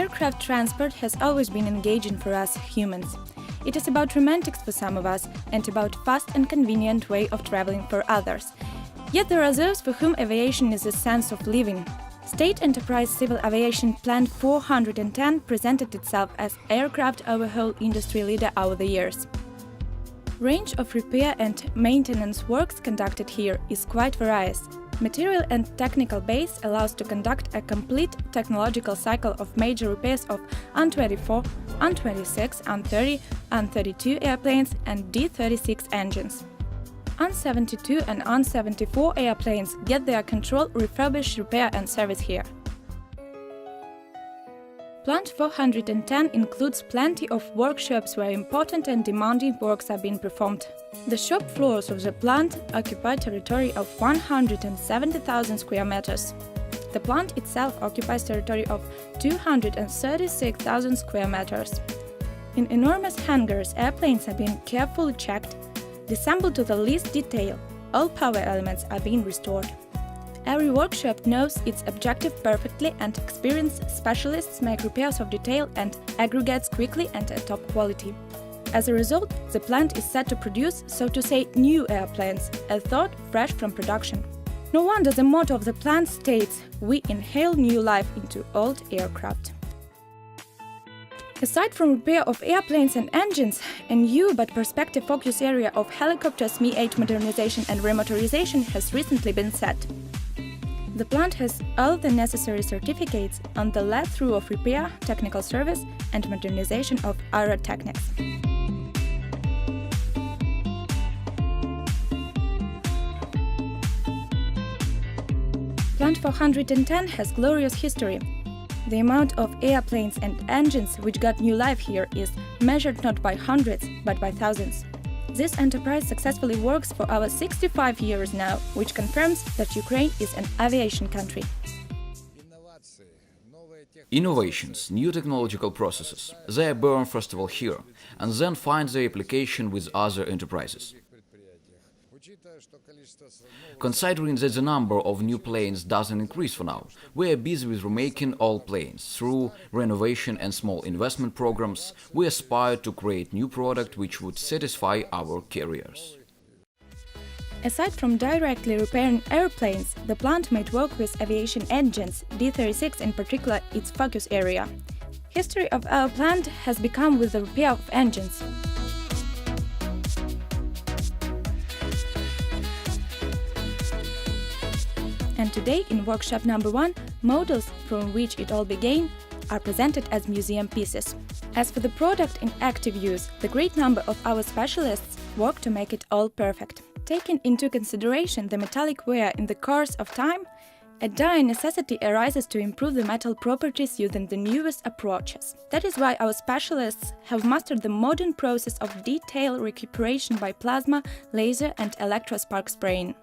Aircraft transport has always been engaging for us humans. It is about romantics for some of us and about fast and convenient way of traveling for others. Yet there are those for whom aviation is a sense of living. State Enterprise Civil Aviation Plant 410 presented itself as aircraft overhaul industry leader over the years. Range of repair and maintenance works conducted here is quite various. Material and technical base allows to conduct a complete technological cycle of major repairs of An-24, An-26, An-30, An-32 airplanes and D-36 engines. An-72 and An-74 airplanes get their control, refurbish, repair and service here. Plant 410 includes plenty of workshops where important and demanding works are being performed. The shop floors of the plant occupy territory of 170,000 square meters. The plant itself occupies territory of 236,000 square meters. In enormous hangars, airplanes are being carefully checked, disassembled to the least detail. All power elements are being restored. Every workshop knows its objective perfectly and experienced specialists make repairs of detail and aggregates quickly and at top quality. As a result, the plant is set to produce, so to say, new airplanes, a thought fresh from production. No wonder the motto of the plant states, "We inhale new life into old aircraft." Aside from repair of airplanes and engines, a new but prospective focus area of helicopters Mi-8 modernization and remotorization has recently been set. The plant has all the necessary certificates on the let-through of repair, technical service and modernization of aerotechnics. Plant 410 has glorious history. The amount of airplanes and engines which got new life here is measured not by hundreds, but by thousands. This enterprise successfully works for over 65 years now, which confirms that Ukraine is an aviation country. Innovations, new technological processes, they are born first of all here, and then find their application with other enterprises. Considering that the number of new planes doesn't increase for now, we are busy with remaking old planes. Through renovation and small investment programs, we aspire to create new product which would satisfy our carriers. Aside from directly repairing airplanes, the plant might work with aviation engines, D-36 in particular its focus area. History of our plant has become with the repair of engines. And today, in workshop number 1, models from which it all began are presented as museum pieces. As for the product in active use, the great number of our specialists work to make it all perfect. Taking into consideration the metallic wear in the course of time, a dire necessity arises to improve the metal properties using the newest approaches. That is why our specialists have mastered the modern process of detail recuperation by plasma, laser and electrospark spraying.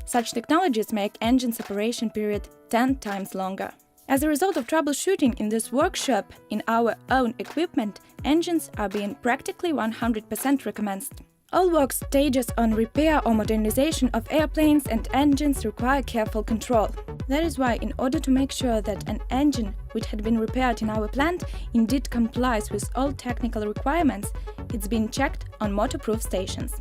Such technologies make engine separation period 10 times longer. As a result of troubleshooting in this workshop, in our own equipment, engines are being practically 100% recommenced. All work stages on repair or modernization of airplanes and engines require careful control. That is why, in order to make sure that an engine which had been repaired in our plant indeed complies with all technical requirements, it's been checked on motor-proof stations.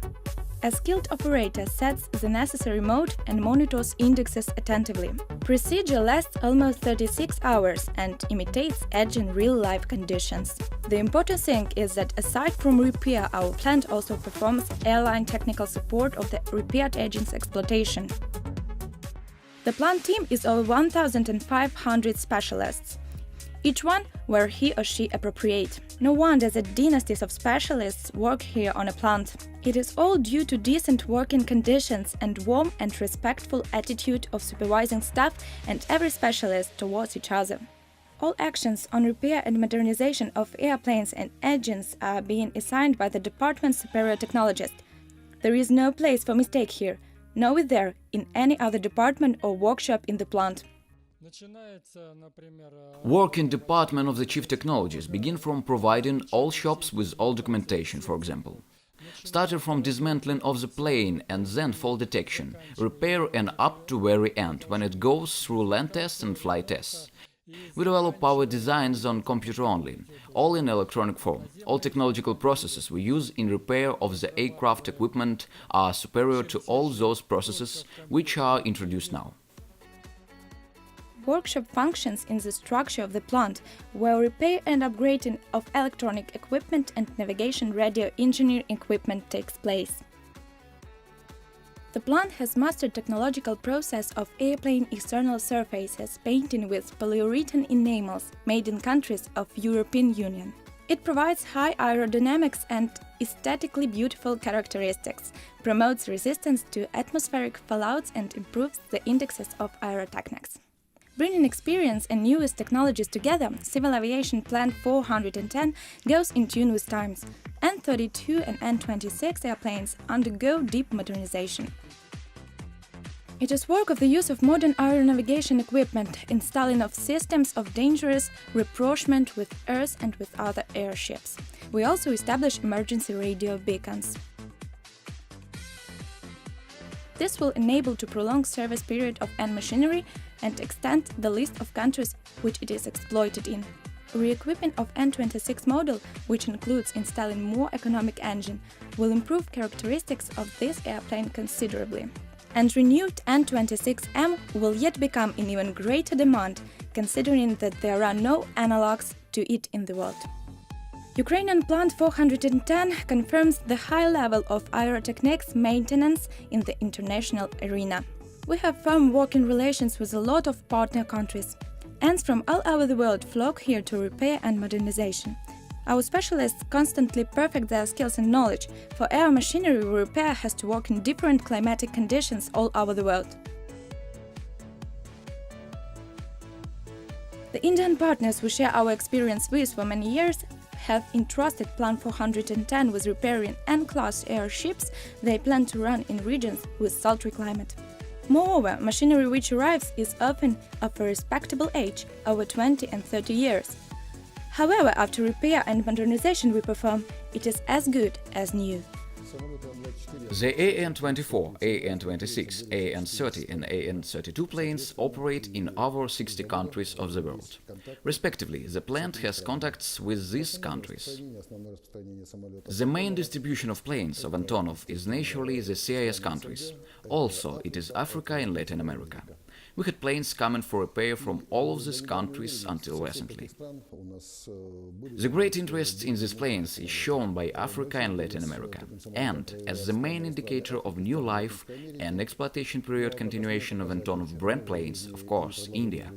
A skilled operator sets the necessary mode and monitors indexes attentively. Procedure lasts almost 36 hours and imitates engine real-life conditions. The important thing is that aside from repair, our plant also performs airline technical support of the repaired engine's exploitation. The plant team is over 1,500 specialists, each one where he or she appropriate. No wonder that dynasties of specialists work here on a plant. It is all due to decent working conditions and warm and respectful attitude of supervising staff and every specialist towards each other. All actions on repair and modernization of airplanes and engines are being assigned by the department's superior technologist. There is no place for mistake here, nor is there in any other department or workshop in the plant. Work in department of the chief technologists begin from providing all shops with all documentation, for example. Starting from dismantling of the plane and then fault detection, repair and up to very end, when it goes through land tests and flight tests. We develop our designs on computer only, all in electronic form. All technological processes we use in repair of the aircraft equipment are superior to all those processes which are introduced now. Workshop functions in the structure of the plant, where repair and upgrading of electronic equipment and navigation radio engineering equipment takes place. The plant has mastered technological process of airplane external surfaces painting with polyurethane enamels made in countries of European Union. It provides high aerodynamics and aesthetically beautiful characteristics, promotes resistance to atmospheric fallouts and improves the indexes of aerotechnics. Bringing experience and newest technologies together, Civil Aviation Plant 410 goes in tune with times. N-32 and N-26 airplanes undergo deep modernization. It is work of the use of modern aeronavigation equipment, installing of systems of dangerous rapprochement with Earth and with other airships. We also establish emergency radio beacons. This will enable to prolong service period of N machinery and extend the list of countries which it is exploited in. Re-equipping of N-26 model, which includes installing more economic engine, will improve characteristics of this airplane considerably. And renewed N-26M will yet become in even greater demand, considering that there are no analogues to it in the world. Ukrainian Plant 410 confirms the high level of aerotechnics maintenance in the international arena. We have firm working relations with a lot of partner countries. Ants from all over the world flock here to repair and modernization. Our specialists constantly perfect their skills and knowledge. For air machinery, repair has to work in different climatic conditions all over the world. The Indian partners we share our experience with for many years have entrusted Plant 410 with repairing N-class airships they plan to run in regions with sultry climate. Moreover, machinery which arrives is often of a respectable age, over 20 and 30 years. However, after repair and modernization we perform, it is as good as new. The AN-24, AN-26, AN-30 and AN-32 planes operate in over 60 countries of the world. Respectively, the plant has contacts with these countries. The main distribution of planes of Antonov is naturally the CIS countries. Also, it is Africa and Latin America. We had planes coming for repair from all of these countries until recently. The great interest in these planes is shown by Africa and Latin America, and, as the main indicator of new life and exploitation period continuation of Antonov brand planes, of course, India.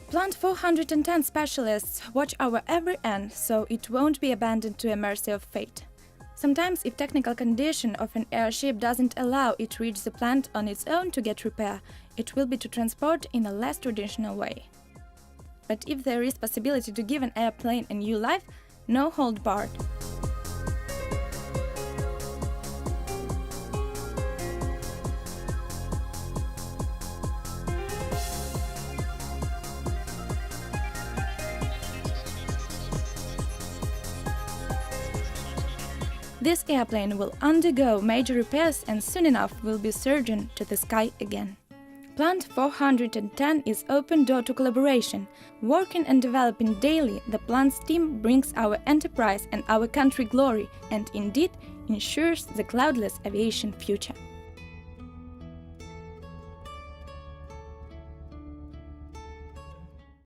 Plant 410 specialists watch our every end, so it won't be abandoned to a mercy of fate. Sometimes, if technical condition of an airship doesn't allow it to reach the plant on its own to get repair, it will be to transport in a less traditional way. But if there is possibility to give an airplane a new life, no hold barred. This airplane will undergo major repairs and soon enough will be surging to the sky again. Plant 410 is open door to collaboration. Working and developing daily, the plant's team brings our enterprise and our country glory and indeed ensures the cloudless aviation future.